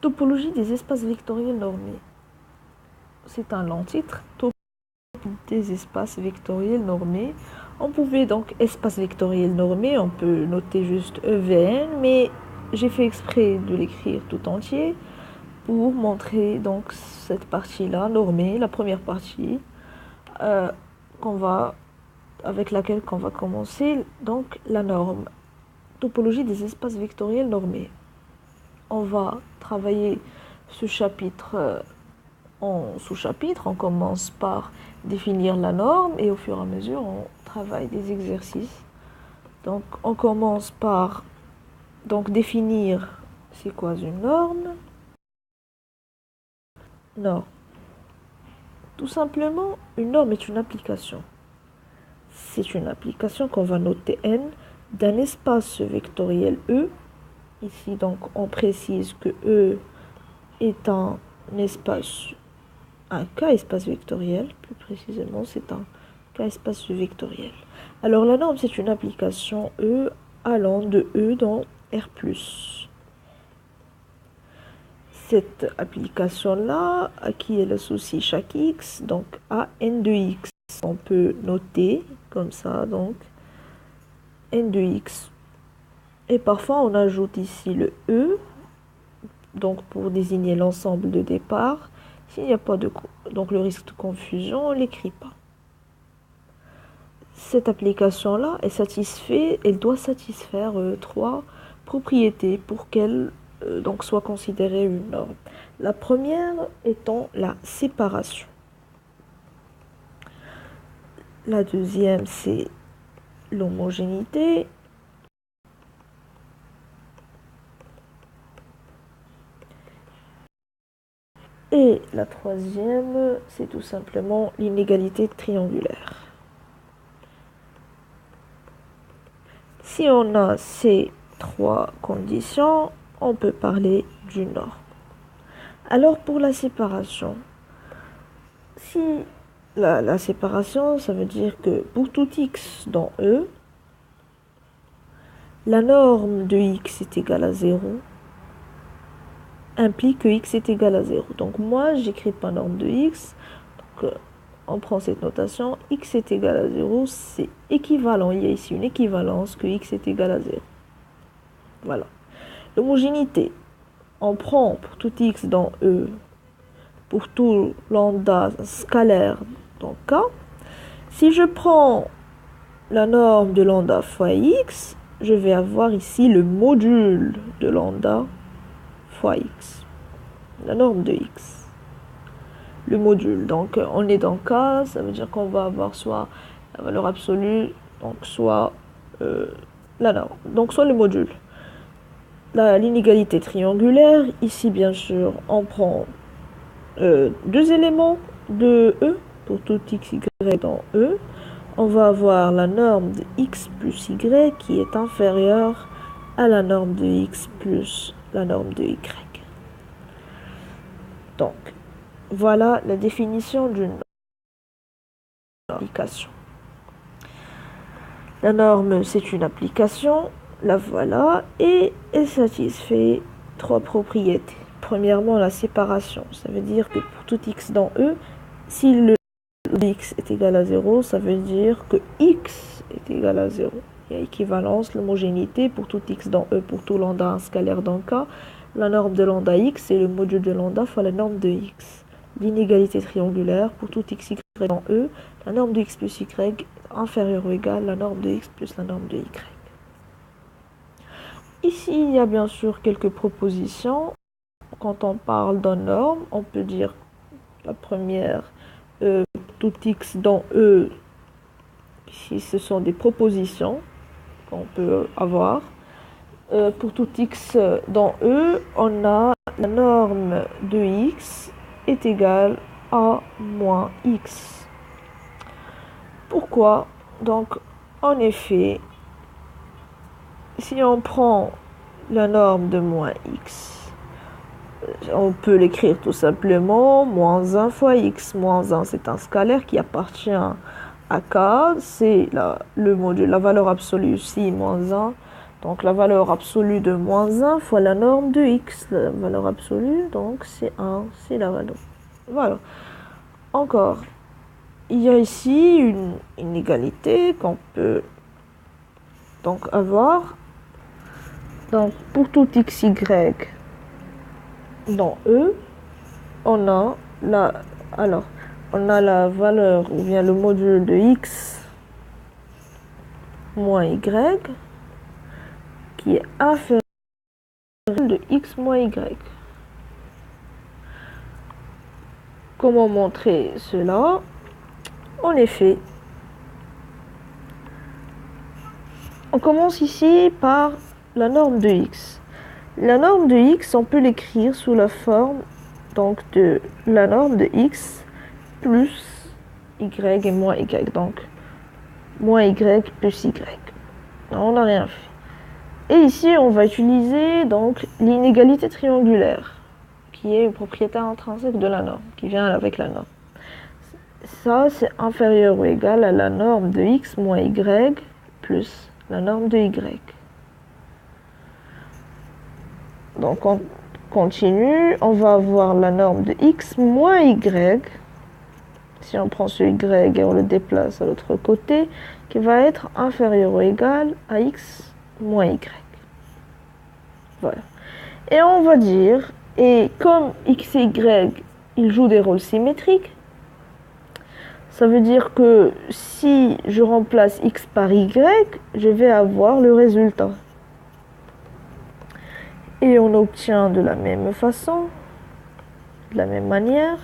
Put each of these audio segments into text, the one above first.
Topologie des espaces vectoriels normés. C'est un long titre. Topologie des espaces vectoriels normés. On pouvait donc espace vectoriel normé, on peut noter juste EVN, mais j'ai fait exprès de l'écrire tout entier pour montrer donc cette partie-là normée, la première partie avec laquelle on va commencer, donc la norme. Topologie des espaces vectoriels normés. On va travailler ce chapitre en sous-chapitre. On commence par définir la norme et au fur et à mesure, on travaille des exercices. Donc, on commence par définir c'est quoi une norme. Norme. Tout simplement, une norme est une application. C'est une application qu'on va noter n d'un espace vectoriel E. Ici, donc, on précise que E est un K-espace vectoriel. Plus précisément, c'est un K-espace vectoriel. Alors, la norme, c'est une application E allant de E dans R+. Cette application-là, à qui elle associe chaque x, donc à n de x. On peut noter comme ça, donc n de x. Et parfois, on ajoute ici le E, donc pour désigner l'ensemble de départ. S'il n'y a pas donc le risque de confusion, on ne l'écrit pas. Cette application-là elle doit satisfaire trois propriétés pour qu'elle soit considérée une norme. La première étant la séparation. La deuxième, c'est l'homogénéité. Et la troisième, c'est tout simplement l'inégalité triangulaire. Si on a ces trois conditions, on peut parler d'une norme. Alors pour la séparation, si la séparation, ça veut dire que pour tout x dans E, la norme de x est égale à 0, implique que x est égal à 0. Donc moi, j'écris pas norme de x, donc on prend cette notation, x est égal à 0, c'est équivalent, il y a ici une équivalence que x est égal à 0. Voilà. L'homogénéité, on prend pour tout x dans E, pour tout lambda scalaire dans K. Si je prends la norme de lambda fois x, je vais avoir ici le module de lambda fois x. La norme de x. Le module. Donc, on est dans K, ça veut dire qu'on va avoir soit la valeur absolue, donc soit la norme. Donc, soit le module. L'inégalité triangulaire, ici, bien sûr, on prend deux éléments de E pour tout x, y dans E. On va avoir la norme de x plus y qui est inférieure à la norme de x plus la norme de y. Donc, voilà la définition d'une application. La norme, c'est une application, la voilà, et elle satisfait trois propriétés. Premièrement, la séparation. Ça veut dire que pour tout x dans E, si le x est égal à 0, ça veut dire que x est égal à 0. Il y a équivalence, l'homogénéité pour tout x dans E, pour tout lambda scalaire dans K. La norme de lambda x, c'est le module de lambda fois la norme de x. L'inégalité triangulaire pour tout x, y dans E, la norme de x plus y inférieure ou égale la norme de x plus la norme de y. Ici, il y a bien sûr quelques propositions. Quand on parle d'une norme, on peut dire la première, tout x dans E, ici ce sont des propositions qu'on peut avoir. Pour tout x dans E, on a la norme de x est égale à moins x. Pourquoi? Donc, en effet, si on prend la norme de moins x, on peut l'écrire tout simplement moins 1 fois x. Moins 1, c'est un scalaire qui appartient à K, c'est le module, la valeur absolue ici, moins 1. Donc la valeur absolue de moins 1 fois la norme de x. La valeur absolue, donc c'est 1, c'est la valeur. Voilà. Encore, il y a ici une inégalité qu'on peut donc avoir. Donc pour tout x, y dans E, on a la valeur ou bien le module de x moins y qui est inférieur de x moins y. Comment montrer cela? En effet, on commence ici par la norme de x. La norme de x, on peut l'écrire sous la forme donc de la norme de x plus y et moins y. Donc, moins y plus y. On n'a rien fait. Et ici, on va utiliser donc l'inégalité triangulaire, qui est une propriété intrinsèque de la norme, qui vient avec la norme. Ça, c'est inférieur ou égal à la norme de x moins y plus la norme de y. Donc, on continue. On va avoir la norme de x moins y. Si on prend ce y et on le déplace à l'autre côté, qui va être inférieur ou égal à x moins y. Voilà. Et on va dire, et comme x et y, ils jouent des rôles symétriques, ça veut dire que si je remplace x par y, je vais avoir le résultat. Et on obtient de la même façon, de la même manière.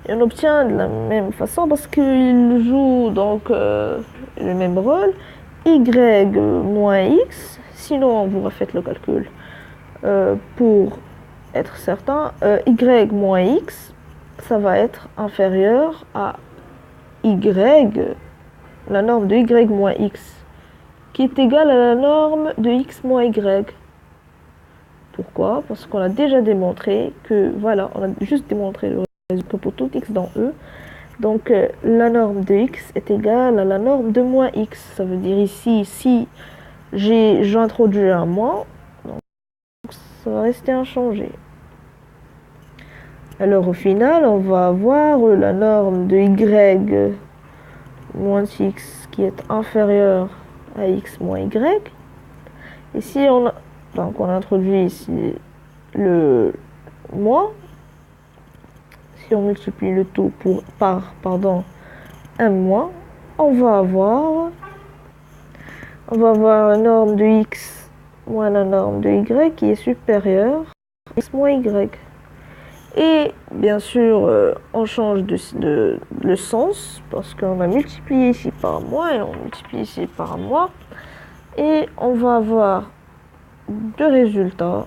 Et on obtient de la même façon parce qu'ils jouent donc le même rôle. Y moins x, sinon vous refaites le calcul pour être certain. Y moins x, ça va être inférieur à y, la norme de y moins x, qui est égale à la norme de x moins y. Pourquoi? Parce qu'on a déjà démontré que, voilà, on a juste démontré le résultat pour tout x dans E. Donc, la norme de x est égale à la norme de moins x. Ça veut dire ici, si j'introduis un moins, donc ça va rester inchangé. Alors, au final, on va avoir la norme de y moins x qui est inférieure à x moins y. Et si on introduit ici le moins, si on multiplie le tout par un moins, on va avoir la norme de x moins la norme de y qui est supérieure à x moins y. Et bien sûr, on change le sens parce qu'on a multiplié ici par moins et on multiplie ici par moins. Et on va avoir deux résultats,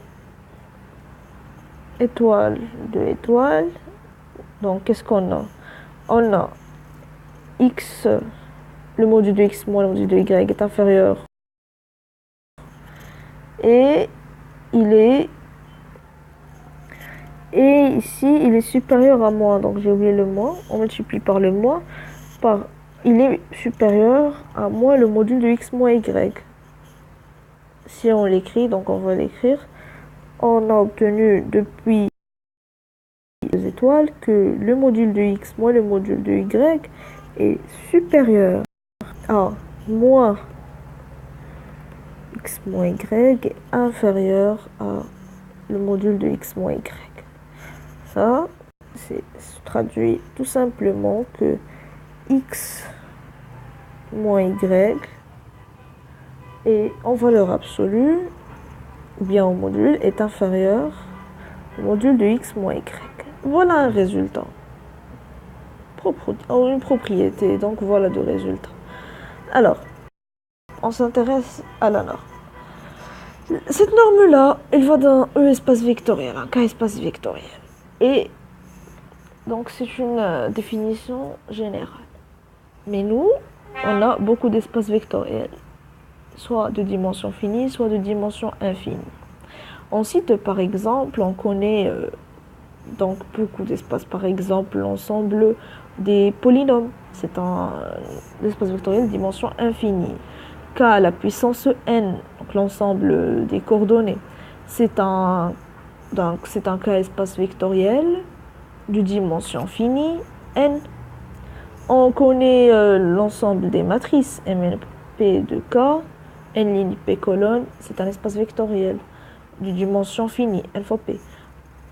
étoile de étoile. Donc, qu'est-ce qu'on a? On a x, le module de x moins le module de y est inférieur. Et ici, il est supérieur à moins. Donc, j'ai oublié le moins. On multiplie par le moins. Il est supérieur à moins le module de x moins y. Si on l'écrit, donc on va l'écrire. On a obtenu depuis les étoiles que le module de x moins le module de y est supérieur à moins x moins y est inférieur à le module de x moins y. Ça, se traduit tout simplement que x moins y est en valeur absolue ou bien au module est inférieur au module de x moins y. Voilà un résultat. Une propriété, donc voilà deux résultats. Alors, on s'intéresse à la norme. Cette norme-là, elle va d'un E espace vectoriel, un K espace vectoriel. Et donc c'est une définition générale. Mais nous, on a beaucoup d'espaces vectoriels, soit de dimension finie, soit de dimension infinie. On cite par exemple, on connaît donc beaucoup d'espaces. Par exemple, l'ensemble des polynômes, c'est un espace vectoriel de dimension infinie. K à la puissance n, donc l'ensemble des coordonnées, c'est un K espace vectoriel de dimension finie n. On connaît l'ensemble des matrices MNP de K, n ligne p colonne, c'est un espace vectoriel de dimension finie, n fois p.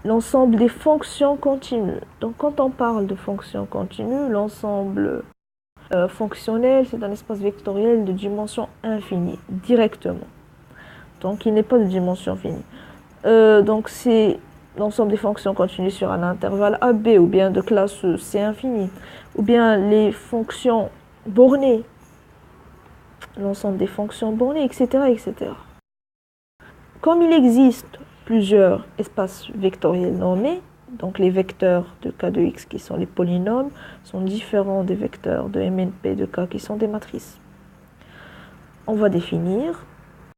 L'ensemble des fonctions continues. Donc quand on parle de fonctions continues, l'ensemble fonctionnel, c'est un espace vectoriel de dimension infinie, directement. Donc il n'est pas de dimension finie. Donc c'est l'ensemble des fonctions continues sur un intervalle AB, ou bien de classe C infinie, ou bien les fonctions bornées, l'ensemble des fonctions bornées, etc., etc. Comme il existe plusieurs espaces vectoriels normés, donc les vecteurs de K de X qui sont les polynômes sont différents des vecteurs de MNP de K qui sont des matrices. On va définir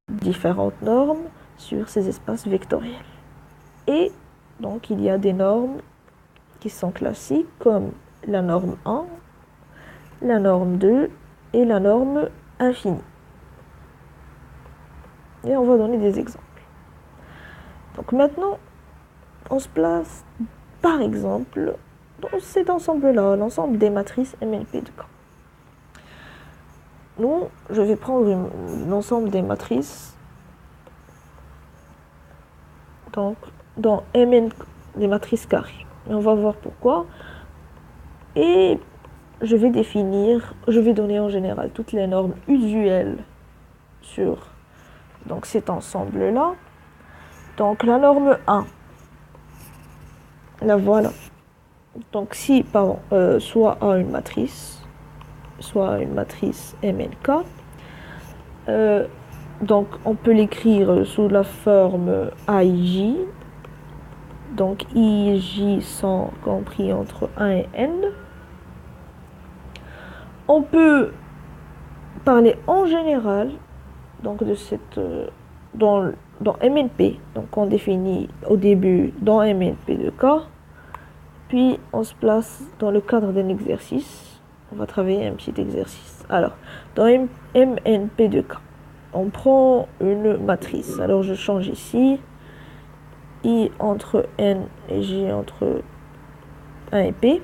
différentes normes sur ces espaces vectoriels. Et donc il y a des normes qui sont classiques comme la norme 1, la norme 2 et la norme infinie. Et on va donner des exemples. Donc maintenant, on se place par exemple dans cet ensemble-là, l'ensemble des matrices MNP de K. Nous, je vais prendre l'ensemble des matrices donc dans Mn, des matrices carrées. Et on va voir pourquoi. Et je vais donner en général toutes les normes usuelles sur donc cet ensemble-là. Donc la norme 1, la voilà. Donc si, pardon, soit A une matrice, soit une matrice MNK, donc on peut l'écrire sous la forme AIJ. Donc I et J sont compris entre 1 et N. On peut parler en général donc de cette dans MNP. Donc on définit au début dans MNP de K. Puis on se place dans le cadre d'un exercice. On va travailler un petit exercice. Alors, dans MNP de K, on prend une matrice. Alors je change ici. I entre N et J entre 1 et P.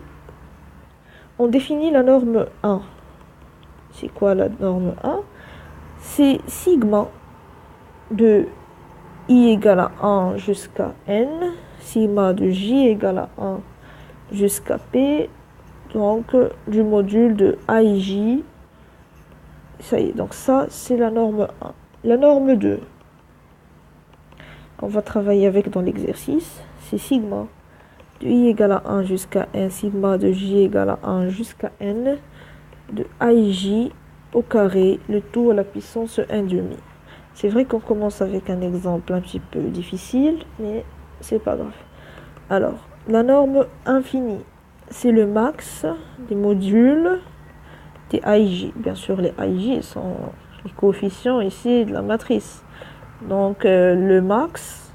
On définit la norme 1. C'est quoi la norme 1? C'est sigma de I égale à 1 jusqu'à N, sigma de J égale à 1 jusqu'à P, donc du module de AIJ. Ça y est, donc ça c'est la norme 1. La norme 2, qu'on va travailler avec dans l'exercice, c'est sigma de I égale à 1 jusqu'à N, sigma de J égale à 1 jusqu'à N, de AIJ au carré, le tout à la puissance 1/2. C'est vrai qu'on commence avec un exemple un petit peu difficile, mais c'est pas grave. Alors, la norme infinie, c'est le max des modules des AIJ. Bien sûr, les AIJ sont les coefficients ici de la matrice. Donc, le max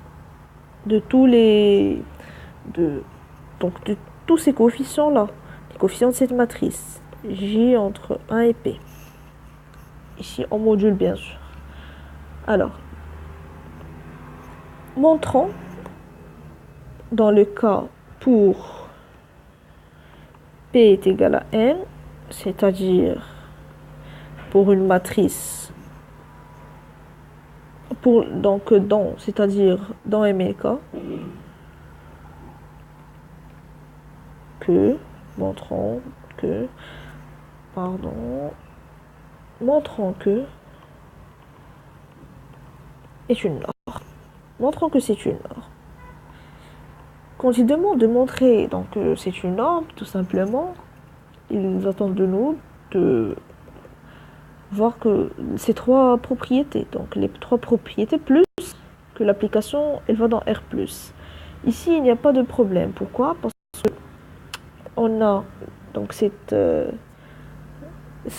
de tous les... de tous ces coefficients-là, les coefficients de cette matrice. J entre 1 et P. Ici, en module, bien sûr. Alors, montrons dans le cas pour P est égal à N, c'est-à-dire pour une matrice, c'est-à-dire dans MK, montrons que est une norme. Montrons que c'est une norme. Quand ils demandent de montrer donc que c'est une norme, tout simplement, ils attendent de nous de voir que ces trois propriétés, donc les trois propriétés plus que l'application, elle va dans R+. Ici, il n'y a pas de problème. Pourquoi? Parce que on a donc ce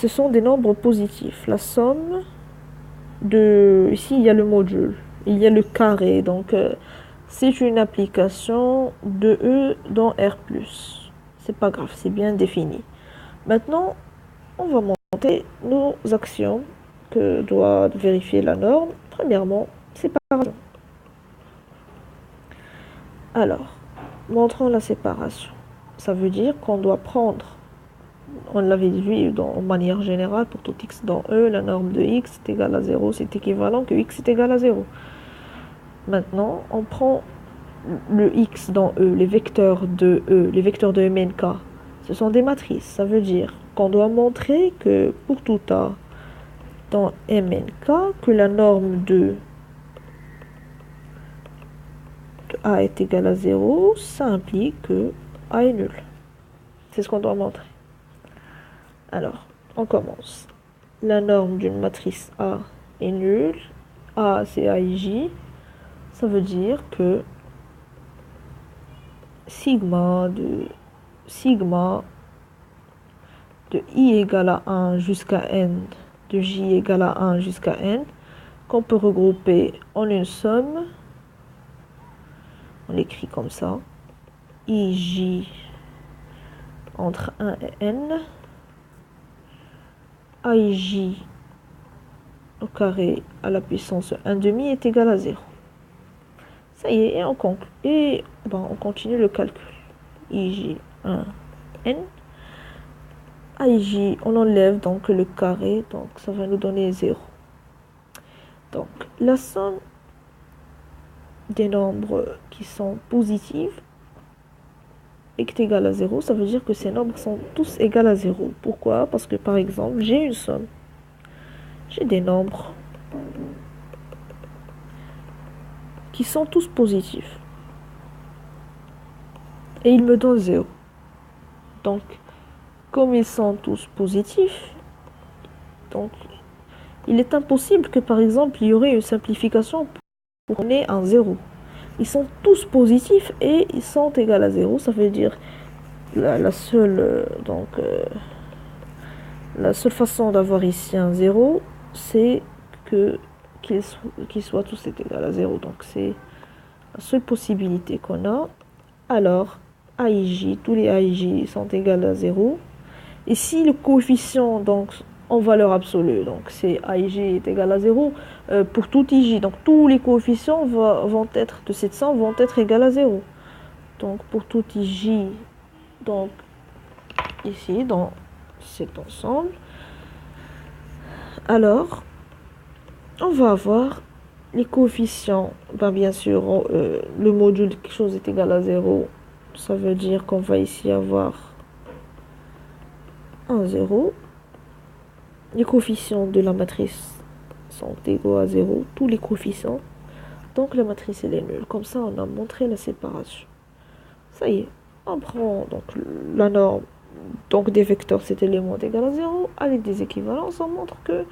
sont des nombres positifs. La somme de ici, il y a le module, il y a le carré, donc C'est une application de E dans R+. C'est pas grave, c'est bien défini. Maintenant, on va monter nos actions que doit vérifier la norme. Premièrement, séparation. Alors, montrons la séparation. Ça veut dire qu'on doit prendre, on l'avait vu en manière générale, pour tout x dans E, la norme de x est égale à 0, c'est équivalent que x est égal à 0. Maintenant, on prend le x dans E, les vecteurs de E, les vecteurs de MNK, ce sont des matrices. Ça veut dire qu'on doit montrer que pour tout A dans MNK, que la norme de A est égale à 0, ça implique que A est nul. C'est ce qu'on doit montrer. Alors, on commence. La norme d'une matrice A est nulle. A, c'est AIJ. Ça veut dire que sigma de I égale à 1 jusqu'à n, de J égale à 1 jusqu'à n, qu'on peut regrouper en une somme. On l'écrit comme ça. IJ entre 1 et n. AIJ au carré à la puissance 1 demi est égal à 0. Ça y est, et on continue le calcul. IJ 1 n. AIJ, on enlève donc le carré, donc ça va nous donner 0. Donc la somme des nombres qui sont positifs est égale à 0, ça veut dire que ces nombres sont tous égaux à 0. Pourquoi? Parce que par exemple, j'ai une somme. J'ai des nombres qui sont tous positifs. Et ils me donnent 0. Donc, comme ils sont tous positifs, donc il est impossible que par exemple, il y aurait une simplification pour qu'on ait un 0. Ils sont tous positifs et ils sont égaux à 0. Ça veut dire la seule façon d'avoir ici un 0, c'est qu'ils soient tous égaux à 0. Donc c'est la seule possibilité qu'on a. Alors, AIJ, tous les AIJ sont égaux à 0. Et si le coefficient, donc en valeur absolue, donc c'est AIJ est égal à 0, pour tout IJ, donc tous les coefficients vont être de cette somme vont être égaux à 0. Donc pour tout IJ, donc ici dans cet ensemble, alors on va avoir les coefficients, bien sûr, le module de quelque chose est égal à 0, ça veut dire qu'on va ici avoir un 0. Les coefficients de la matrice sont égaux à 0, tous les coefficients. Donc la matrice elle est nulle. Comme ça, on a montré la séparation. Ça y est, on prend donc la norme donc des vecteurs, cet élément est égal à 0. Avec des équivalences, on montre que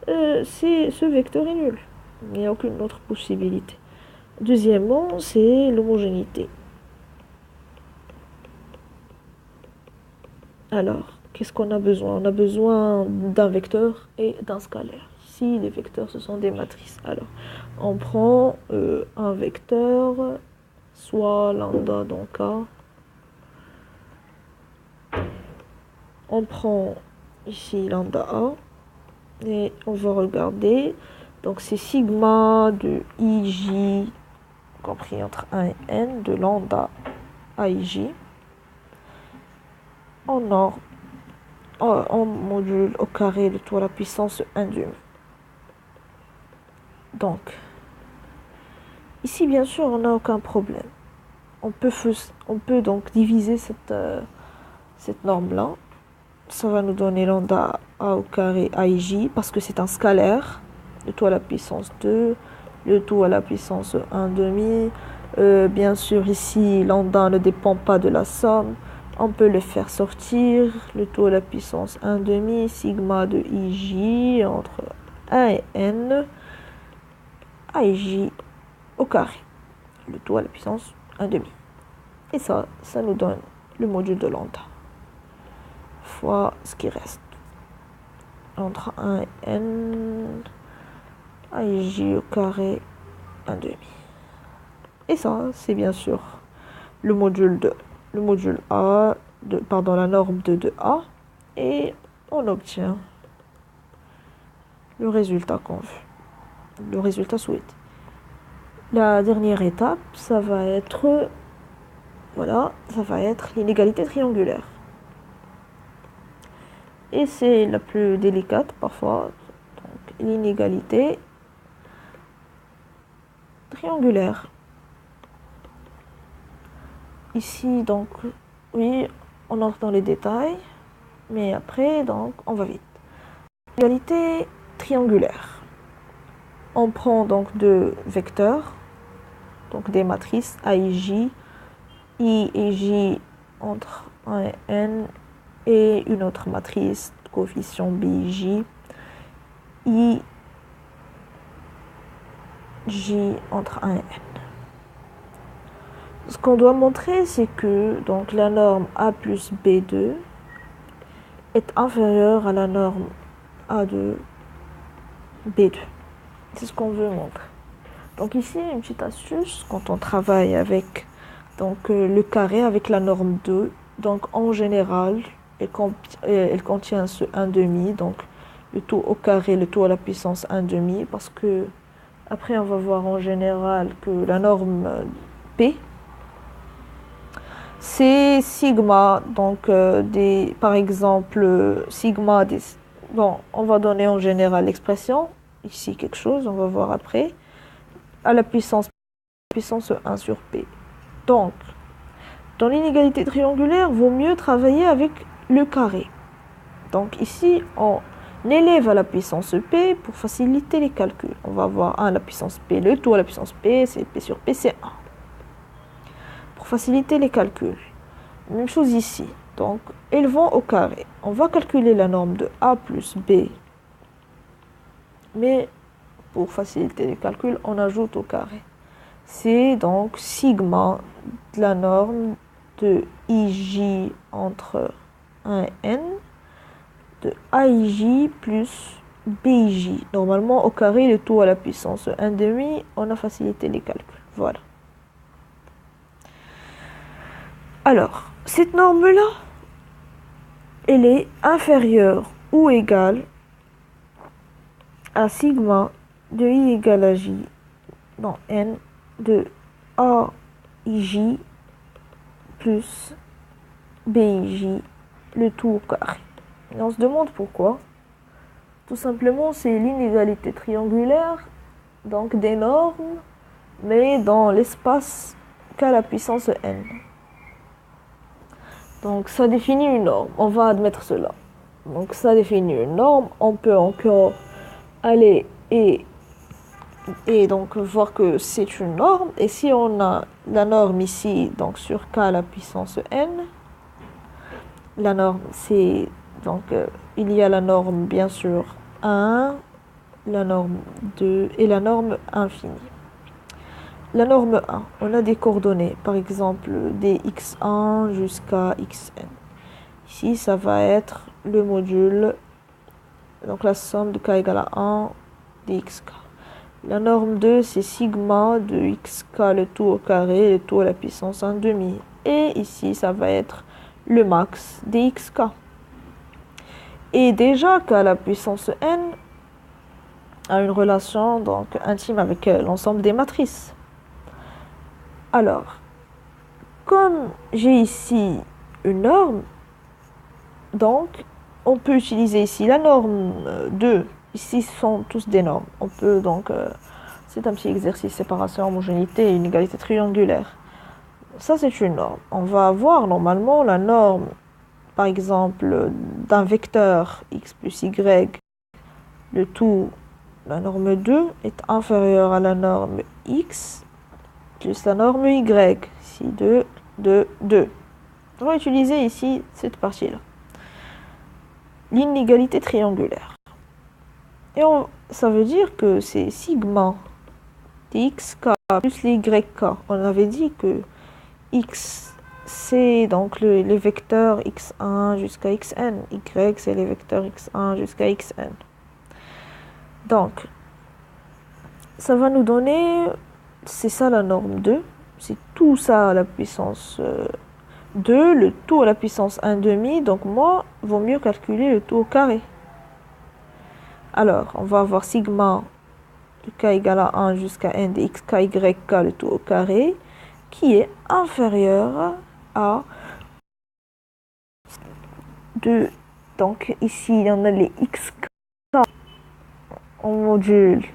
ce vecteur est nul. Il n'y a aucune autre possibilité. Deuxièmement, c'est l'homogénéité. Alors, qu'est-ce qu'on a besoin? On a besoin d'un vecteur et d'un scalaire. Si les vecteurs, ce sont des matrices. Alors, on prend un vecteur, soit lambda donc A. On prend ici lambda A. Et on va regarder. Donc, c'est sigma de IJ, compris entre 1 et n, de lambda AIJ. En module au carré de tout à la puissance 1 demi. Donc, ici, bien sûr, on n'a aucun problème. On peut donc diviser cette norme-là. Ça va nous donner lambda A au carré AIJ, parce que c'est un scalaire. Le tout à la puissance 2, le tout à la puissance 1 demi. Bien sûr, ici, lambda ne dépend pas de la somme. On peut le faire sortir, le tout à la puissance 1 demi, sigma de IJ entre 1 et n, AIJ au carré, le tout à la puissance 1 demi. Et ça nous donne le module de lambda, fois ce qui reste, entre 1 et n, AIJ au carré 1 demi. Et ça, c'est bien sûr le module A, pardon, la norme de A. Et on obtient le résultat qu'on veut, le résultat souhaité. La dernière étape, ça va être, voilà, ça va être l'inégalité triangulaire. Et c'est la plus délicate parfois, donc l'inégalité triangulaire. Ici, donc, oui, on entre dans les détails, mais après, donc, on va vite. Égalité triangulaire. On prend donc deux vecteurs, donc des matrices A et J, I et J entre 1 et N, et une autre matrice, coefficient B et J, I, J entre 1 et N. Ce qu'on doit montrer, c'est que donc, la norme A plus B2 est inférieure à la norme A2 B2. C'est ce qu'on veut montrer. Donc ici, une petite astuce, quand on travaille avec donc, le carré avec la norme 2, donc en général, elle contient ce 1/2, donc le tout au carré, le tout à la puissance 1/2, parce que après on va voir en général que la norme P, c'est sigma, donc par exemple, sigma des... Bon, on va donner en général l'expression, ici quelque chose, on va voir après, à la puissance 1 sur P. Donc, dans l'inégalité triangulaire, vaut mieux travailler avec le carré. Donc ici, on élève à la puissance P pour faciliter les calculs. On va avoir 1 à la puissance P, le tout à la puissance P, c'est P sur P, c'est 1. Pour faciliter les calculs. Même chose ici. Donc, élevons au carré. On va calculer la norme de A plus B. Mais, pour faciliter les calculs, on ajoute au carré. C'est donc sigma de la norme de IJ entre 1 et N de AIJ plus BIJ. Normalement, au carré, le tout à la puissance 1/2, on a facilité les calculs. Voilà. Alors, cette norme-là, elle est inférieure ou égale à sigma de I égale à J dans N de AIJ plus BIJ, le tout au carré. Et on se demande pourquoi. Tout simplement, c'est l'inégalité triangulaire, donc des normes, mais dans l'espace qu'à la puissance n. Donc ça définit une norme, on va admettre cela. Donc ça définit une norme, on peut encore aller et donc voir que c'est une norme. Et si on a la norme ici, donc sur k à la puissance n, la norme c'est donc il y a la norme bien sûr 1, la norme 2 et la norme infinie. La norme 1, on a des coordonnées, par exemple des x1 jusqu'à xn. Ici, ça va être le module, donc la somme de k égale à 1 des xk. La norme 2, c'est sigma de xk, le tout au carré, le tout à la puissance 1/2. Et ici, ça va être le max des xk. Et déjà qu'à la puissance n a une relation donc intime avec l'ensemble des matrices. Alors, comme j'ai ici une norme, donc on peut utiliser ici la norme 2. Ici, ce sont tous des normes. On peut donc, c'est un petit exercice, séparation, homogénéité et inégalité triangulaire. Ça, c'est une norme. On va avoir normalement la norme, par exemple, d'un vecteur x plus y, le tout, la norme 2, est inférieure à la norme x plus la norme y, ici 2, 2, 2. On va utiliser ici cette partie-là. L'inégalité triangulaire. Et ça veut dire que c'est sigma dxk plus les yk. On avait dit que x, c'est donc les vecteurs x1 jusqu'à xn. Y, c'est les vecteurs x1 jusqu'à xn. Donc, ça va nous donner, c'est ça la norme 2. c'est tout ça à la puissance 2, le tout à la puissance 1 demi. Donc moi, vaut mieux calculer le tout au carré. Alors, on va avoir sigma de k égale à 1 jusqu'à n de x, k, y, k, le tout au carré, qui est inférieur à 2. Donc ici, il y en a les xk en module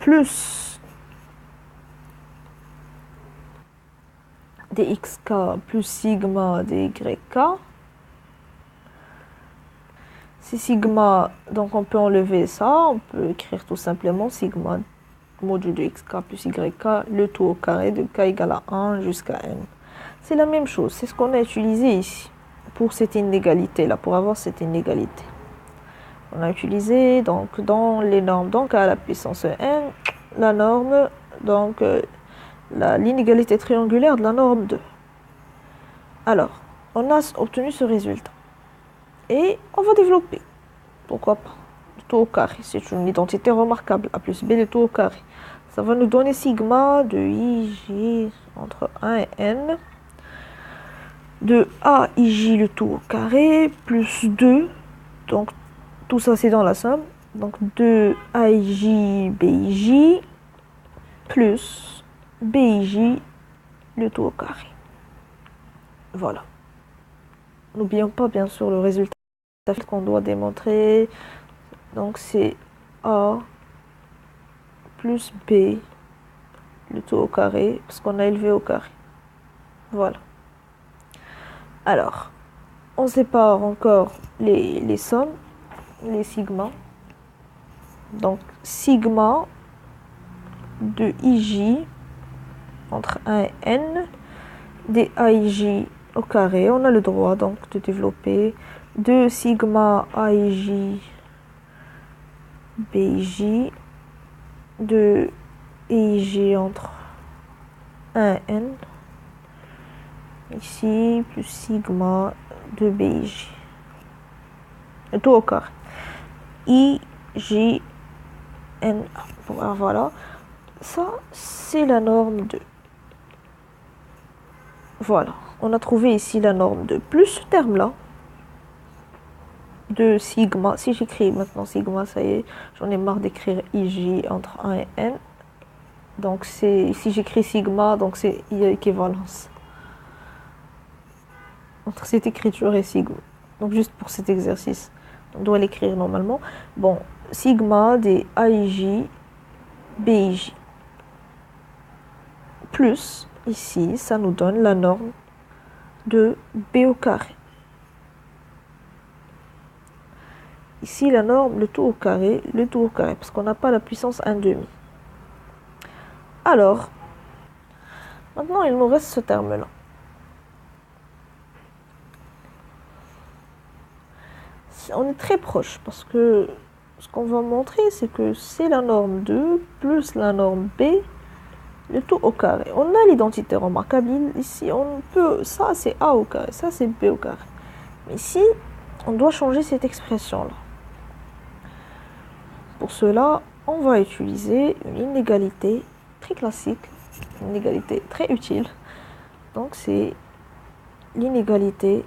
plus des xk plus sigma des yk. C'est sigma, donc on peut enlever ça, on peut écrire tout simplement sigma module de xk plus yk, le tout au carré de k égale à 1 jusqu'à n. C'est la même chose, c'est ce qu'on a utilisé ici pour cette inégalité-là, pour avoir cette inégalité. On a utilisé donc dans les normes, donc à la puissance n, la norme, donc l'inégalité triangulaire de la norme 2. Alors, on a obtenu ce résultat. Et on va développer. Pourquoi pas? Le tout au carré, c'est une identité remarquable. A plus B, le tout au carré. Ça va nous donner sigma de IJ entre 1 et n. De AIJ, le tout au carré, plus 2. Donc, tout ça, c'est dans la somme. Donc, 2 AIJ, BIJ, plus BIJ, le tout au carré. Voilà. N'oublions pas, bien sûr, le résultat qu'on doit démontrer. Donc, c'est A plus B, le tout au carré, parce qu'on a élevé au carré. Voilà. Alors, on sépare encore les sommes, les sigma. Donc, sigma de IJ entre 1 et n, des AIJ au carré. On a le droit donc de développer 2 sigma AIJ BIJ, de IJ entre 1 et n, ici, plus sigma de BIJ. Le tout au carré. IJ, N. Voilà. Ça, c'est la norme 2. Voilà. On a trouvé ici la norme 2. Plus ce terme-là, de sigma. Si j'écris maintenant sigma, ça y est, j'en ai marre d'écrire IJ entre 1 et n. Donc, si j'écris sigma, donc il y a équivalence entre cette écriture et sigma. Donc, juste pour cet exercice, on doit l'écrire normalement. Bon, sigma des AIJ, BIJ. Plus, ici, ça nous donne la norme de B au carré. Ici, la norme, le tout au carré, parce qu'on n'a pas la puissance 1 demi. Alors, maintenant, il nous reste ce terme-là. On est très proche, parce que ce qu'on va montrer, c'est que c'est la norme 2 plus la norme B, le tout au carré. On a l'identité remarquable ici, on peut, ça c'est A au carré, ça c'est B au carré. Mais ici, on doit changer cette expression-là. Pour cela, on va utiliser une inégalité très classique, une inégalité très utile. Donc c'est l'inégalité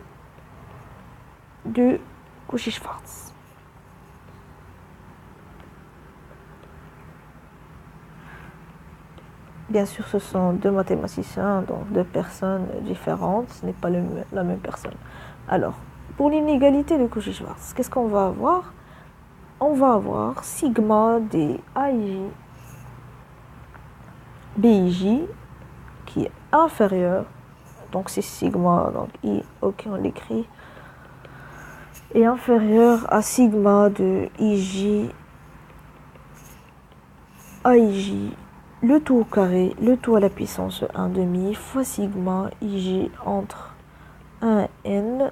de Cauchy-Schwarz. Bien sûr, ce sont deux mathématiciens, donc deux personnes différentes, ce n'est pas la même personne. Alors, pour l'inégalité de Cauchy-Schwarz, qu'est-ce qu'on va avoir? On va avoir sigma des AIJ, BIJ, qui est inférieur, donc c'est sigma, donc I, ok, on l'écrit, est inférieur à sigma de IJ, AIJ, le tout au carré, le tout à la puissance 1 demi, fois sigma IJ entre 1 n,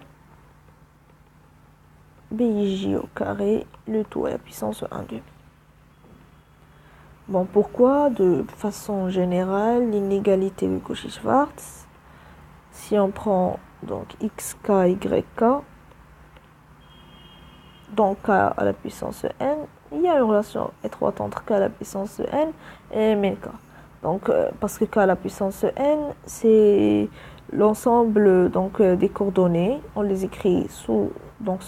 BIJ au carré, le tout à la puissance 1 demi. Bon, pourquoi? De façon générale, l'inégalité de Cauchy-Schwarz, si on prend donc xk, yk, donc k à la puissance n, il y a une relation étroite entre k à la puissance n et mk. Donc, parce que k à la puissance n, c'est l'ensemble des coordonnées. On les écrit sous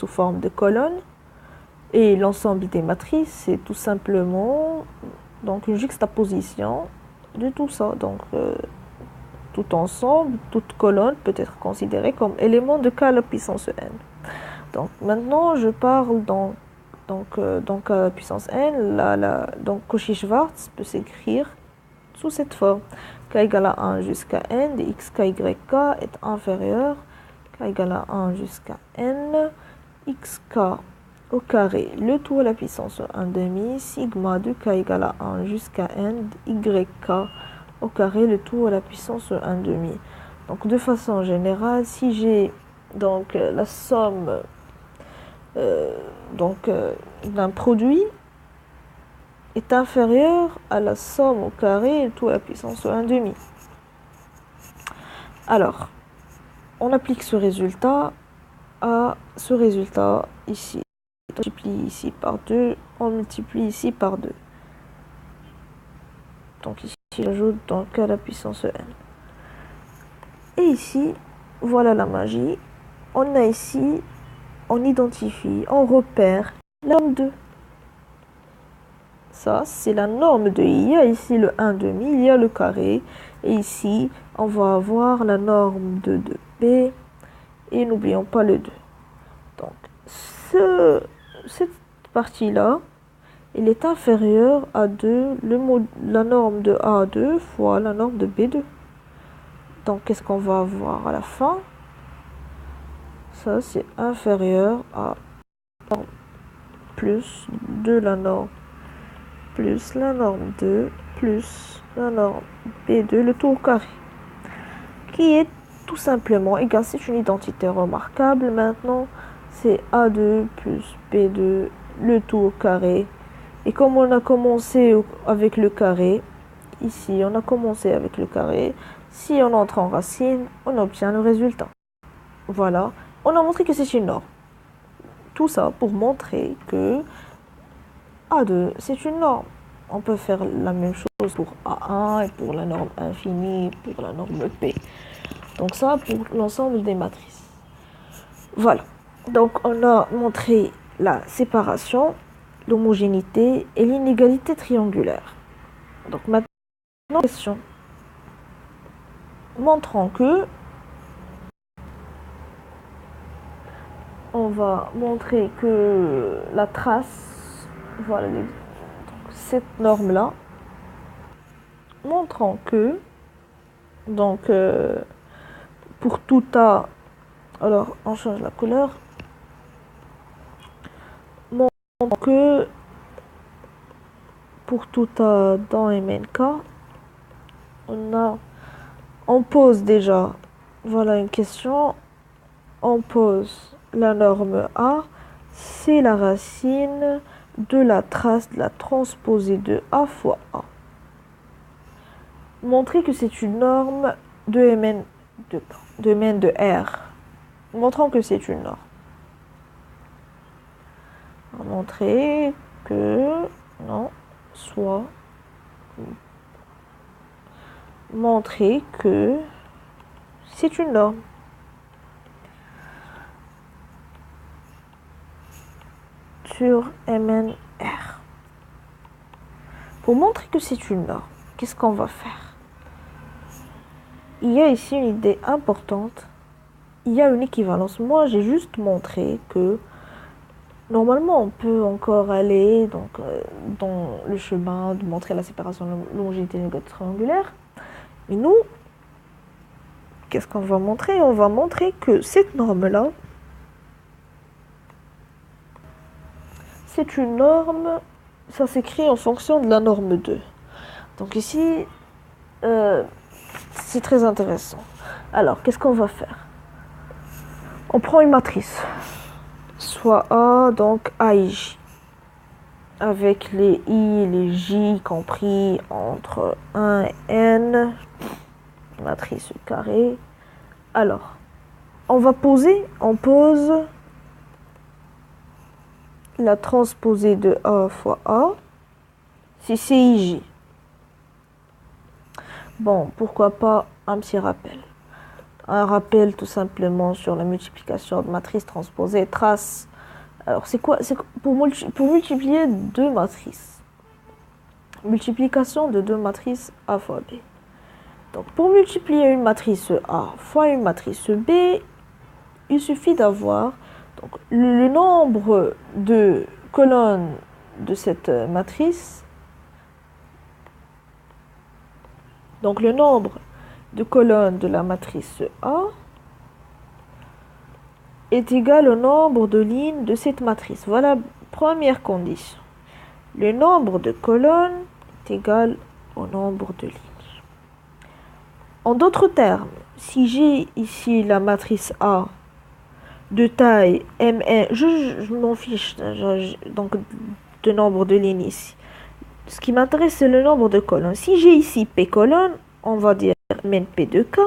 forme de colonnes. Et l'ensemble des matrices, c'est tout simplement une juxtaposition de tout ça. Donc, tout ensemble, toute colonne peut être considérée comme élément de k à la puissance n. Donc, maintenant, je parle k à la puissance n. Donc, Cauchy-Schwarz peut s'écrire sous cette forme. K égale à 1 jusqu'à n de x, k, y, k est inférieur. K égale à 1 jusqu'à n, xk au carré, le tout à la puissance 1 demi, sigma de k égale à 1 jusqu'à n, yk au carré, le tout à la puissance 1 demi. Donc, de façon générale, si j'ai la somme d'un produit est inférieure à la somme au carré, le tout à la puissance 1 demi. Alors, on applique ce résultat à ce résultat ici. On multiplie ici par 2, on multiplie ici par 2. Donc ici, j'ajoute k à la puissance n. Et ici, voilà la magie. On a ici, on identifie, on repère la norme 2. Ça, c'est la norme de i. Il y a ici le 1 demi, il y a le carré. Et ici, on va avoir la norme de 2b. Et n'oublions pas le 2. Donc, cette partie-là, elle est inférieure à 2, la norme de A2 fois la norme de B2. Donc, qu'est-ce qu'on va avoir à la fin? Ça, c'est inférieur à plus de la norme plus la norme 2 plus la norme B2, le tout au carré, qui est tout simplement égal, c'est une identité remarquable. Maintenant, c'est A2 plus B2, le tout au carré. Et comme on a commencé avec le carré, ici, on a commencé avec le carré, si on entre en racine, on obtient le résultat. Voilà, on a montré que c'est une norme. Tout ça pour montrer que A2, c'est une norme. On peut faire la même chose pour A1 et pour la norme infinie, pour la norme P. Donc ça, pour l'ensemble des matrices. Voilà. Donc, on a montré la séparation, l'homogénéité et l'inégalité triangulaire. Donc, maintenant, question. Montrant que on va montrer que la trace, voilà, cette norme-là, montrant que, pour tout A, alors on change la couleur, montrant que pour tout A dans MNK, on pose déjà, voilà une question, on pose la norme A, c'est la racine de la trace de la transposée de A fois A. Montrer que c'est une norme de Mn de R. Montrant que c'est une norme. Montrer que non, soit montrer que c'est une norme. Sur MNR. Pour montrer que c'est une norme, qu'est-ce qu'on va faire? Il y a ici une idée importante. Il y a une équivalence. Moi, j'ai juste montré que normalement, on peut encore aller dans le chemin de montrer la séparation de l'homogénéité négative triangulaire. Mais nous, qu'est-ce qu'on va montrer? On va montrer que cette norme-là, c'est une norme, ça s'écrit en fonction de la norme 2. Donc ici, c'est très intéressant. Alors, qu'est-ce qu'on va faire? On prend une matrice, soit A, donc A et J, avec les I et les J compris entre 1 et N, matrice carrée. Alors, on pose la transposée de A fois A, c'est CIJ. Bon, pourquoi pas un petit rappel. Un rappel tout simplement sur la multiplication de matrices transposées traces. Alors, c'est quoi? Pour multiplier deux matrices. Multiplication de deux matrices A fois B. Donc, pour multiplier une matrice A fois une matrice B, il suffit d'avoir donc, le nombre de colonnes de cette matrice. Donc, le nombre de colonnes de la matrice A est égal au nombre de lignes de cette matrice. Voilà, première condition. Le nombre de colonnes est égal au nombre de lignes. En d'autres termes, si j'ai ici la matrice A de taille M1, je m'en fiche donc de nombre de lignes ici. Ce qui m'intéresse, c'est le nombre de colonnes. Si j'ai ici P colonnes, on va dire MNP de K.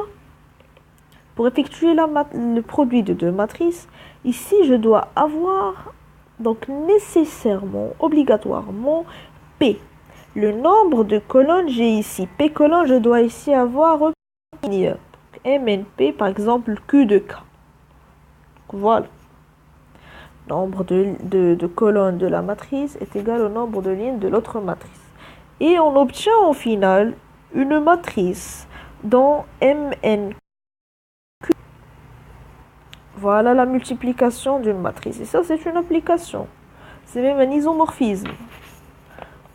Pour effectuer le produit de deux matrices, ici, je dois avoir donc nécessairement, obligatoirement, P. Le nombre de colonnes, j'ai ici P colonnes, je dois ici avoir MNP, par exemple, Q de K. Voilà. Nombre de colonnes de la matrice est égal au nombre de lignes de l'autre matrice. Et on obtient au final une matrice dont MN. Voilà la multiplication d'une matrice. Et ça, c'est une application. C'est même un isomorphisme.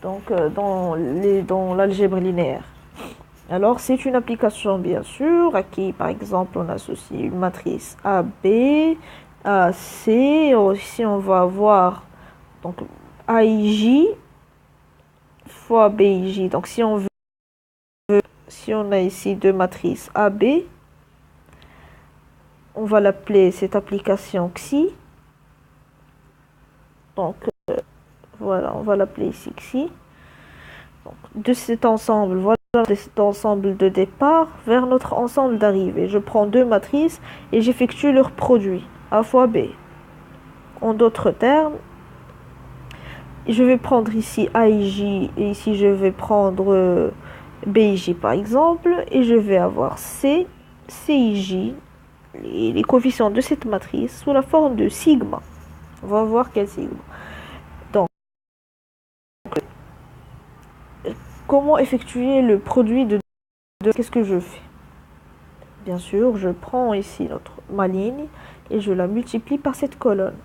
Donc, dans l'algèbre linéaire. Alors, c'est une application, bien sûr, à qui, par exemple, on associe une matrice AB, AC. Ici, on va avoir donc, AIJ fois BIJ. Donc, si on a ici deux matrices AB, on va l'appeler cette application XI. Donc, voilà, on va l'appeler ici XI. Donc, de cet ensemble, voilà de cet ensemble de départ vers notre ensemble d'arrivée. Je prends deux matrices et j'effectue leur produit, A fois B. En d'autres termes, je vais prendre ici AIJ et ici je vais prendre BIJ par exemple, et je vais avoir C, CIJ, les coefficients de cette matrice sous la forme de sigma. On va voir quel sigma. Donc, comment effectuer le produit de qu'est-ce que je fais? Bien sûr, je prends ici ma ligne et je la multiplie par cette colonne.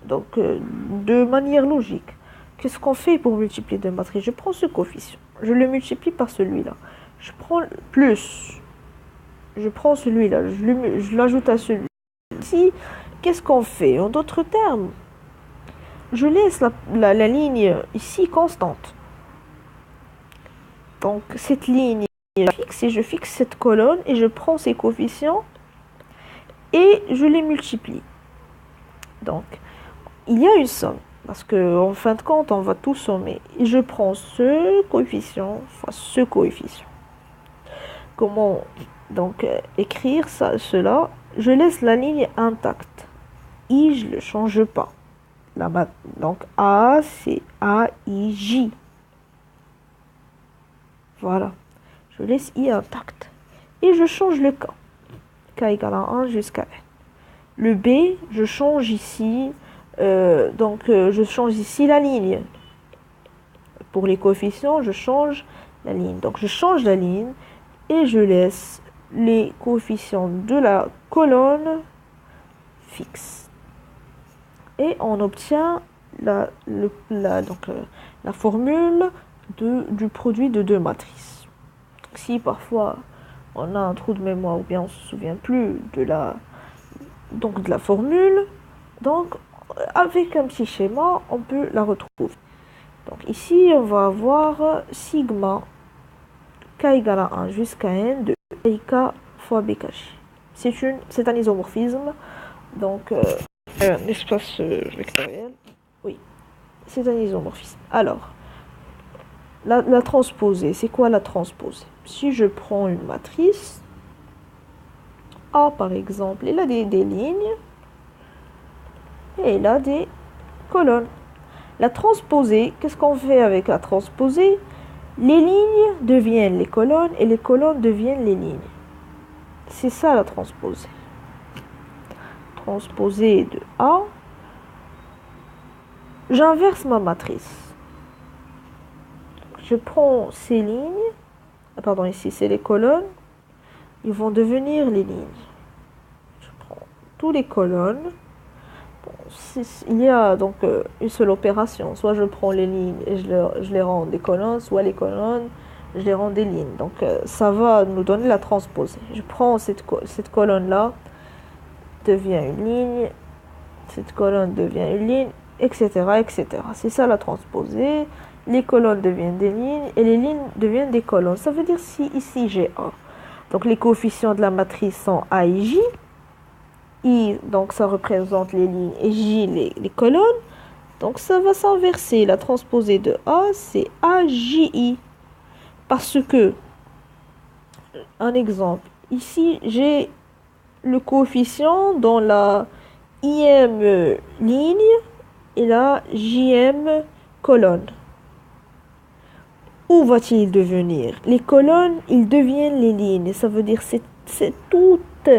Donc, de manière logique, qu'est-ce qu'on fait pour multiplier deux matrices? Je prends ce coefficient, je le multiplie par celui-là. Je prends plus, je prends celui-là, je l'ajoute à celui-ci. Qu'est-ce qu'on fait? En d'autres termes, je laisse la ligne ici constante. Donc, cette ligne est fixe et je fixe cette colonne et je prends ces coefficients et je les multiplie. Donc, il y a une somme parce qu'en fin de compte, on va tout sommer. Et je prends ce coefficient fois ce coefficient. Comment donc écrire cela? Je laisse la ligne intacte. I, je ne le change pas. Donc, A, c'est A, I, J. Voilà. Je laisse I intact. Et je change le K. K égale à 1 jusqu'à N. Le B, je change ici. Je change ici la ligne. Pour les coefficients, je change la ligne. Donc, je change la ligne et je laisse les coefficients de la colonne fixes. Et on obtient la formule du produit de deux matrices. Si parfois on a un trou de mémoire ou bien on ne se souvient plus de la formule, donc avec un petit schéma, on peut la retrouver. Donc ici, on va avoir sigma k égale à 1 jusqu'à n de ik fois bk. C'est un isomorphisme, donc un espace vectoriel. Oui, c'est un isomorphisme. Alors, la transposée, c'est quoi la transposée? Si je prends une matrice, A par exemple, elle a des lignes et elle a des colonnes. La transposée, qu'est-ce qu'on fait avec la transposée? Les lignes deviennent les colonnes et les colonnes deviennent les lignes. C'est ça la transposée. Transposée de A. J'inverse ma matrice. Je prends ces lignes. Pardon, ici c'est les colonnes. Ils vont devenir les lignes. Je prends toutes les colonnes. Il y a donc une seule opération. Soit je prends les lignes et je les rends des colonnes, soit les colonnes, je les rends des lignes. Donc ça va nous donner la transposée. Je prends cette colonne-là, devient une ligne, cette colonne devient une ligne, etc. etc. C'est ça la transposée. Les colonnes deviennent des lignes et les lignes deviennent des colonnes. Ça veut dire si ici j'ai A. Donc les coefficients de la matrice sont A et J. I, donc ça représente les lignes et J, les colonnes. Donc ça va s'inverser. La transposée de A, c'est AJI. Parce que, un exemple, ici j'ai le coefficient dans la IM ligne et la JM colonne. Où va-t-il devenir? Les colonnes, ils deviennent les lignes. Ça veut dire c'est toute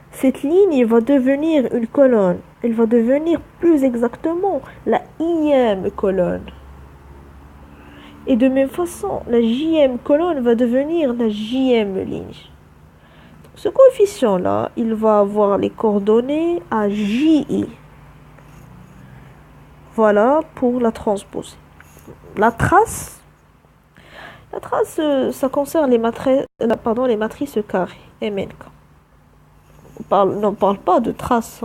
cette ligne va devenir une colonne. Elle va devenir plus exactement la IM colonne. Et de même façon, la JM colonne va devenir la JM ligne. Ce coefficient-là, il va avoir les coordonnées à JI. Voilà pour la transposée. La trace, ça concerne les matrices carrées, MNK. On ne parle pas de trace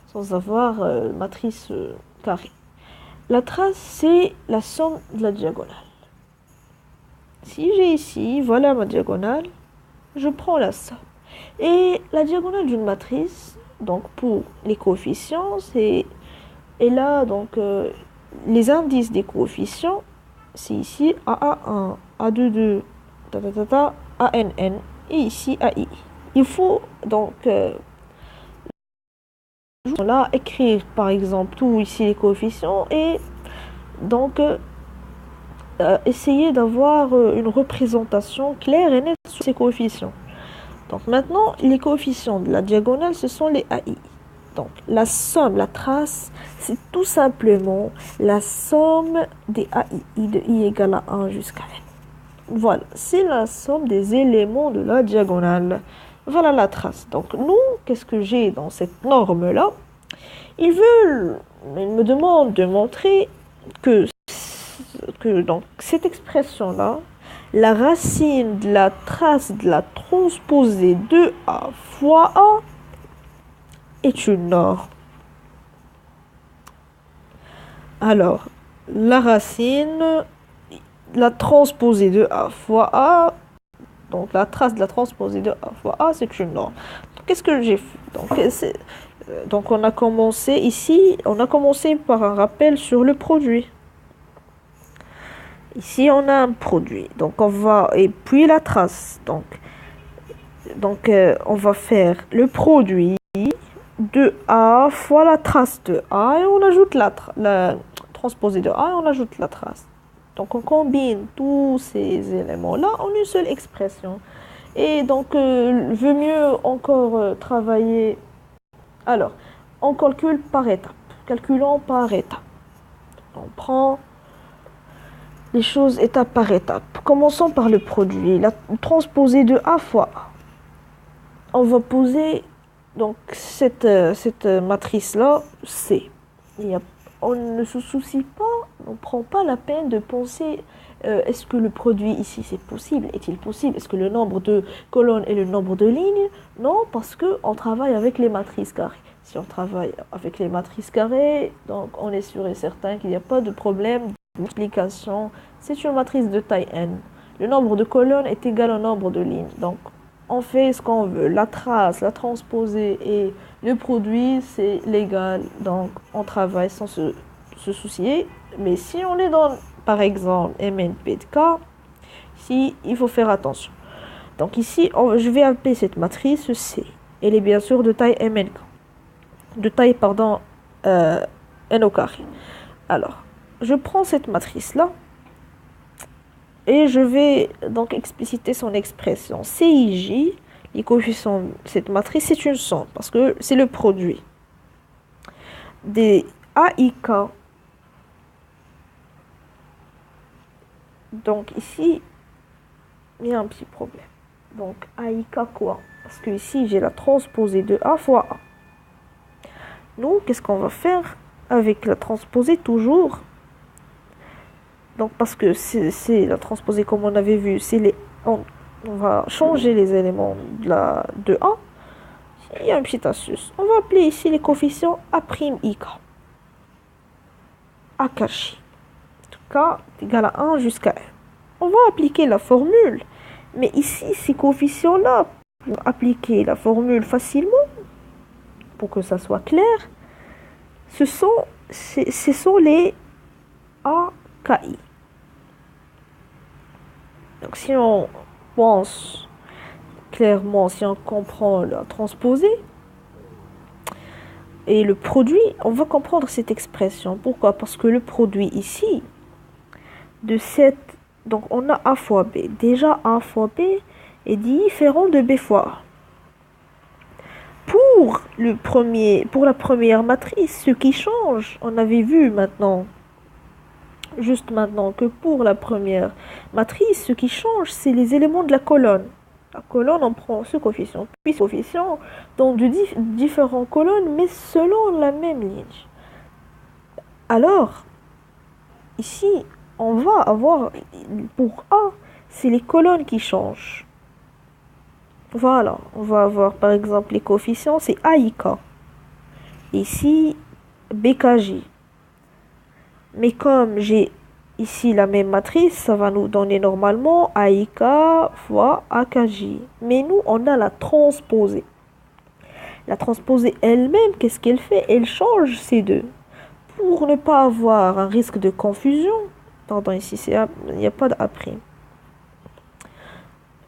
sans avoir matrice carrée. La trace, c'est la somme de la diagonale. Si j'ai ici, voilà ma diagonale, je prends la somme. Et la diagonale d'une matrice, donc pour les coefficients, et là, donc, les indices des coefficients, c'est ici AA1, A22, ANN, et ici AI. Il faut donc là écrire par exemple tout ici les coefficients et donc essayer d'avoir une représentation claire et nette sur ces coefficients. Donc maintenant les coefficients de la diagonale ce sont les AI. Donc la somme, la trace, c'est tout simplement la somme des AI de I égale à 1 jusqu'à N. Voilà, c'est la somme des éléments de la diagonale. Voilà la trace. Donc nous, qu'est-ce que j'ai dans cette norme-là? Ils me demandent de montrer que donc cette expression-là, la racine de la trace de la transposée de A fois A est une norme. Alors, la racine, la transposée de A fois A, donc la trace de la transposée de A fois A, c'est une norme. Qu'est-ce que j'ai fait? Donc on a commencé ici, on a commencé par un rappel sur le produit. Ici on a un produit, donc on va, et puis la trace, donc on va faire le produit de A fois la trace de A et on ajoute la transposée de A et on ajoute la trace. Donc on combine tous ces éléments-là en une seule expression. Et donc veut mieux encore travailler. Alors, on calcule par étape. Calculons par étape. On prend les choses étape par étape. Commençons par le produit. La transposée de A fois A. On va poser donc cette matrice-là, C. On ne se soucie pas, on ne prend pas la peine de penser est-ce que le produit ici c'est possible? Est-il possible? Est-ce que le nombre de colonnes est le nombre de lignes? Non, parce qu'on travaille avec les matrices carrées. Si on travaille avec les matrices carrées, donc on est sûr et certain qu'il n'y a pas de problème de multiplication. C'est une matrice de taille n. Le nombre de colonnes est égal au nombre de lignes. Donc on fait ce qu'on veut. La trace, la transposée et le produit, c'est légal. Donc on travaille sans se soucier. Mais si on est dans, par exemple, MNP de K, ici, il faut faire attention. Donc ici, je vais appeler cette matrice C. Elle est bien sûr de taille MNK. De taille, pardon, N au carré. Alors, je prends cette matrice-là Et je vais donc expliciter son expression. CIJ, les coefficients de cette matrice, c'est une somme, parce que c'est le produit des AIK. Donc ici, il y a un petit problème. Donc AIK quoi? Parce que ici, j'ai la transposée de A fois A. Nous, qu'est-ce qu'on va faire avec la transposée toujours? Donc parce que c'est la transposée comme on avait vu, on va changer les éléments de A. Il y a une petite astuce. On va appeler ici les coefficients A'IK. AKJ. K est égal à 1 jusqu'à n. On va appliquer la formule. Mais ici, ces coefficients-là, pour appliquer la formule facilement, pour que ça soit clair, ce sont les AKI. Donc si on pense clairement, si on comprend la transposée et le produit, on va comprendre cette expression. Pourquoi? Parce que le produit ici, de cette... Donc on a A fois B. Déjà A fois B est différent de B fois A. Pour la première matrice, ce qui change, on avait vu juste maintenant, que pour la première matrice, ce qui change, c'est les éléments de la colonne. La colonne, on prend ce coefficient, puis ce coefficient dans différentes colonnes, mais selon la même ligne. Alors, ici, on va avoir, pour A, c'est les colonnes qui changent. Voilà, on va avoir par exemple les coefficients, c'est AIK. Ici, BKJ. Mais comme j'ai ici la même matrice, ça va nous donner normalement AIK fois AKJ. Mais nous, on a la transposée. La transposée elle-même, qu'est-ce qu'elle fait? Elle change ces deux. Pour ne pas avoir un risque de confusion, pardon, ici, il n'y a pas d'A'.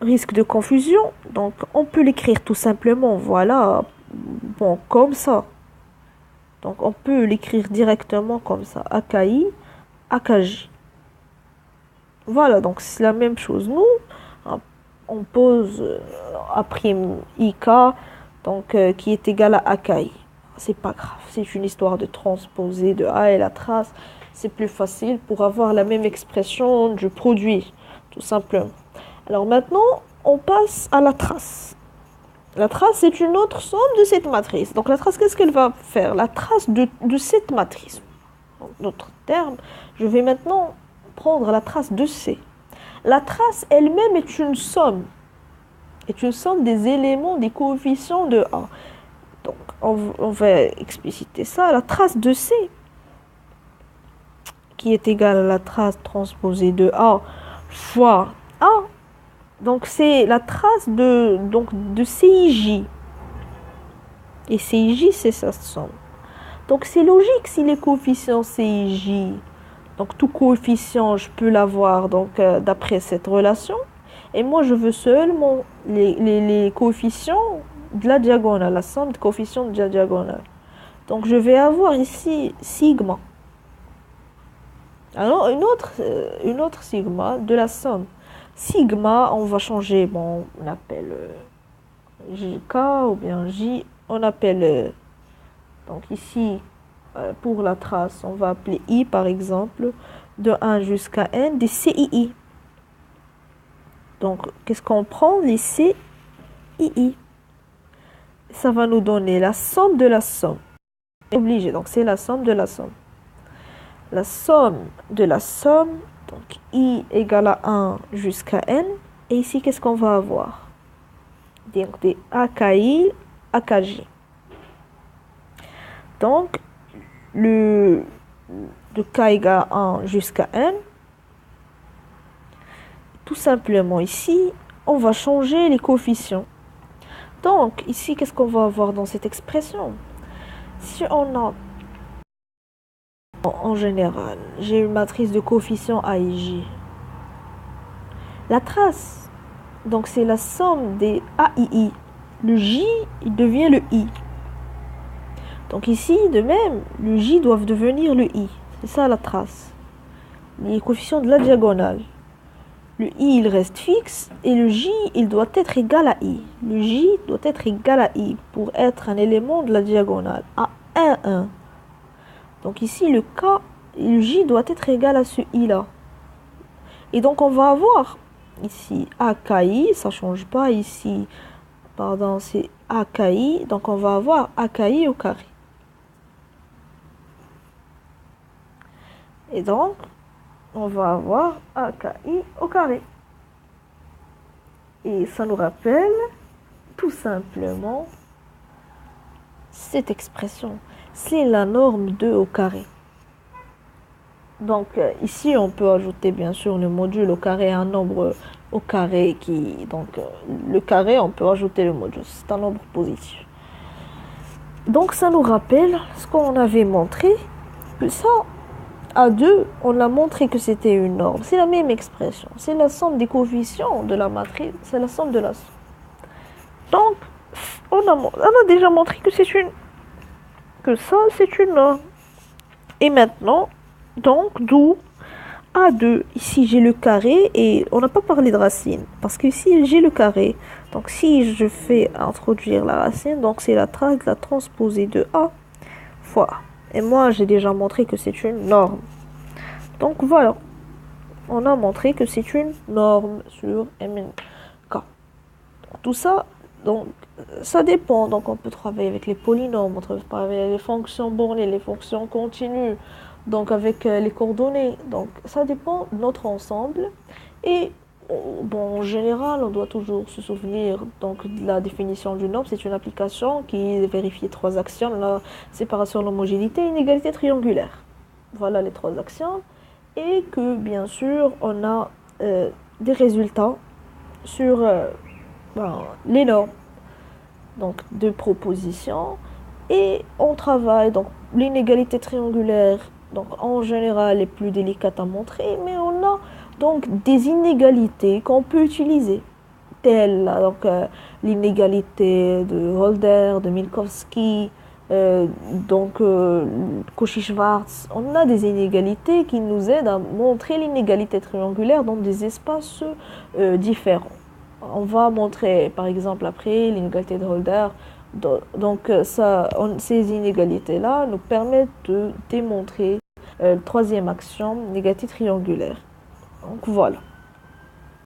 Risque de confusion, donc on peut l'écrire tout simplement, voilà, bon, comme ça. Donc on peut l'écrire directement comme ça, AKI, AKJ. Voilà, donc c'est la même chose. Nous, on pose A'IK, donc qui est égal à AKI. C'est pas grave, c'est une histoire de transposer de A et la trace. C'est plus facile pour avoir la même expression du produit, tout simplement. Alors maintenant, on passe à la trace. La trace, c'est une autre somme de cette matrice. Donc la trace, qu'est-ce qu'elle va faire? La trace de cette matrice. En d'autres termes, je vais maintenant prendre la trace de C. La trace elle-même est une somme. Est une somme des éléments, des coefficients de A. Donc on va expliciter ça. La trace de C, qui est égale à la trace transposée de A fois A. Donc c'est la trace de CIJ. Et CIJ, c'est sa somme. Donc c'est logique si les coefficients CIJ, donc tout coefficient, je peux l'avoir d'après cette relation. Et moi, je veux seulement les coefficients de la diagonale, la somme de coefficients de la diagonale. Donc je vais avoir ici sigma. Alors une autre sigma de la somme. Sigma, on va changer, bon, on appelle K ou bien J, on appelle, donc ici, pour la trace, on va appeler I par exemple, de 1 jusqu'à N, des CII. Donc, qu'est-ce qu'on prend? Les CII. Ça va nous donner la somme de la somme. Obligé, donc c'est la somme de la somme. La somme de la somme, donc I égale à 1 jusqu'à N. Et ici, qu'est-ce qu'on va avoir? Donc des AKI, AKJ. Donc, de K égale à 1 jusqu'à N. Tout simplement ici, on va changer les coefficients. Donc, ici, qu'est-ce qu'on va avoir dans cette expression? Si on a, en général, j'ai une matrice de coefficients AIJ. La trace, donc c'est la somme des AII. Le J, il devient le I. Donc ici, de même, le J doit devenir le I. C'est ça la trace. Les coefficients de la diagonale. Le i, il reste fixe et le j, il doit être égal à i. Le j doit être égal à i pour être un élément de la diagonale, à 1, 1. Donc ici, le k, le j doit être égal à ce i-là. Et donc, on va avoir ici AKI, ça ne change pas ici, pardon, c'est AKI, donc on va avoir AKI au carré. Et donc, on va avoir AKI au carré. Et ça nous rappelle tout simplement cette expression. C'est la norme 2 au carré. Donc ici, on peut ajouter bien sûr le module au carré, un nombre au carré qui... Donc le carré, on peut ajouter le module. C'est un nombre positif. Donc ça nous rappelle ce qu'on avait montré. Que ça, à 2, on a montré que c'était une norme. C'est la même expression. C'est la somme des coefficients de la matrice. C'est la somme de la somme. Donc, on a déjà montré que c'est une... Que ça, c'est une norme. Et maintenant, donc, d'où A2, ici j'ai le carré et on n'a pas parlé de racine parce que ici j'ai le carré. Donc si je fais introduire la racine, donc c'est la transposée de A fois A. Et moi j'ai déjà montré que c'est une norme. Donc voilà, on a montré que c'est une norme sur MNK. Tout ça, donc ça dépend. Donc on peut travailler avec les polynômes, on peut travailler avec les fonctions bornées, les fonctions continues. Donc avec les coordonnées, donc ça dépend de notre ensemble. Et bon, en général, on doit toujours se souvenir donc de la définition d'une norme. C'est une application qui vérifie 3 axiomes, la séparation, l'homogénéité et l'inégalité triangulaire. Voilà les 3 axiomes. Et que bien sûr, on a des résultats sur les normes, donc de propositions. Et on travaille donc l'inégalité triangulaire. Donc, en général, est plus délicate à montrer, mais on a donc des inégalités qu'on peut utiliser, telles l'inégalité de Holder, de Minkowski, Cauchy-Schwarz. On a des inégalités qui nous aident à montrer l'inégalité triangulaire dans des espaces différents. On va montrer, par exemple, après l'inégalité de Holder. Donc, ces inégalités-là nous permettent de démontrer le troisième axiome, négatif triangulaire. Donc, voilà.